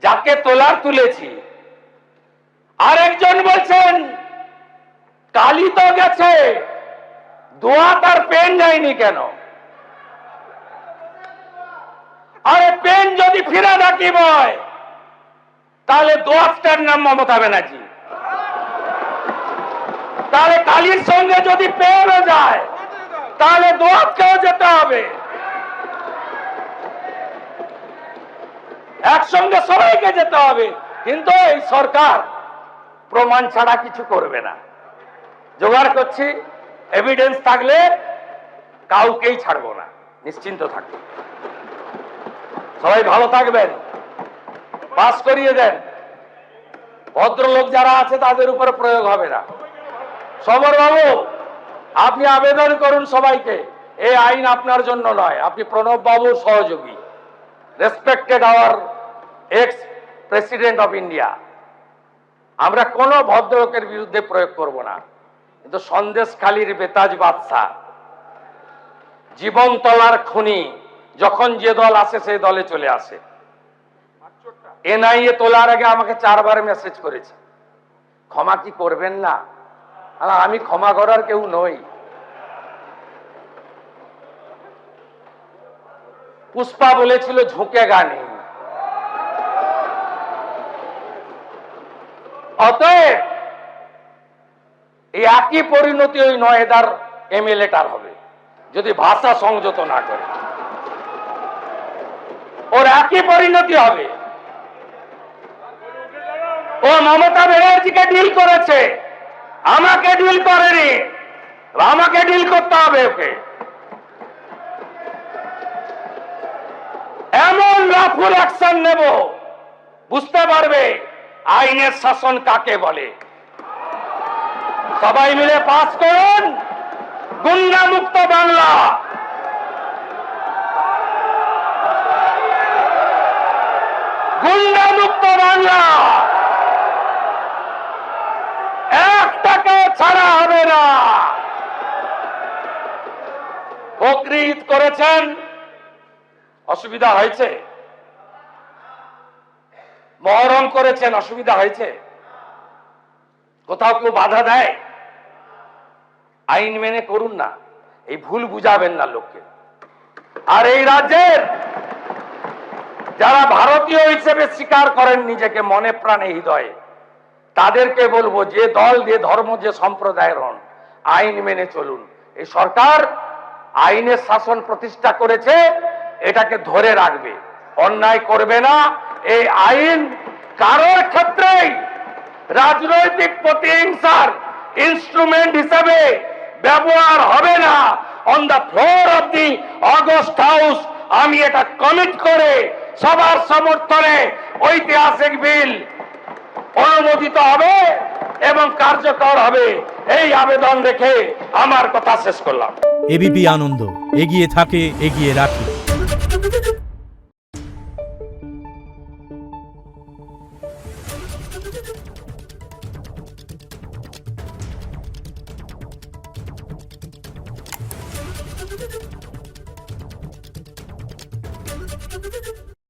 যাকে তোলার তুলেছি। আরেকজন বলছেন কালি তো গেছে, দোয়াত আর পেন যায়নি কেন? আরে পেন যদি ফিরে রাখিব হয় তাহলে দোয়াতটার নাম মমতা ব্যানার্জি, তাহলে কালির সঙ্গে যদি পেনও যায় তাহলে দোয়াতকেও যেতে হবে। একসঙ্গে সবাইকে যেতে হবে। কিন্তু এই সরকার প্রমাণ ছাড়া কিছু করবে না। জোগাড় করছি, এভিডেন্স থাকলে কাউকেই ছাড়বো না, নিশ্চিন্ত থাকবে। সবাই ভালো থাকবেন, পাস করিয়ে দেন। ভদ্রলোক যারা আছে তাদের উপরে প্রয়োগ হবে না। সমর বাবু, আপনি আবেদন করুন সবাইকে, এই আইন আপনার জন্য নয়, আপনি প্রণব বাবুর সহযোগী, respected our ex president of India. আমরা কোন ভদ্রলোকের বিরুদ্ধে প্রয়োগ করব না। কিন্তু সন্দেশখালীর বেতাজ বাদশা, জীবনতলার খুনি, যখন যে দল আসে সেই দলে চলে আসে। এনআইএ তোলার আগে আমাকে 4 বার মেসেজ করেছে, ক্ষমা কি করবেন না? আমি ক্ষমা করার কেউ নই। পুষ্পা বলেছিল ঝুঁকে গানে, অতএব এই একই পরিণতি ওই নয়দার এমএলএটার হবে যদি ভাষা সংযত না করে। ওর একই পরিণতি হবে। ও মমতা ব্যানার্জিকে ডিল করেছে, আমাকে ডিল করেনি, আমাকে ডিল করতে হবে ওকে। এমন রাফুল অ্যাকশন নেব বুঝতে পারবে আইনের শাসন কাকে বলে। সবাই মিলে পাস করুন গুন্ডা মুক্ত বাংলা। গুন্ডা মুক্ত বাংলা, একটাকে ছাড়া হবে না। বকরিদ করেছেন, অসুবিধা হয়েছে? মহরম করেছেন, অসুবিধা হয়েছে? কোথাও কেউ বাধা দেয়? আইন মেনে করুন না, এই ভুল বুঝাবেন না লোককে। আর এই রাজ্যের যারা ভারতীয় হিসেবে স্বীকার করেন নিজেকে মনে প্রাণে হৃদয়ে, তাদেরকে বলবো যে দল, যে ধর্ম, যে সম্প্রদায়ের হন, আইন মেনে চলুন। এই সরকার আইনের শাসন প্রতিষ্ঠা করেছে, এটাকে ধরে রাখবে, অন্যায় করবে না। এই আইন কারোর ক্ষেত্রেই রাজনৈতিক প্রতিহিংসার ইনস্ট্রুমেন্ট হিসেবে ব্যবহার হবে না। On the floor of the August house আমি এটা কমিট করে সবার সমর্থনে ঐতিহাসিক বিল অনুমোদিত হবে এবং কার্যকর হবে, এই আবেদন রেখে আমার কথা শেষ করলাম। এবিপি আনন্দ, এগিয়ে থাকে, এগিয়ে রাখে। Thank you.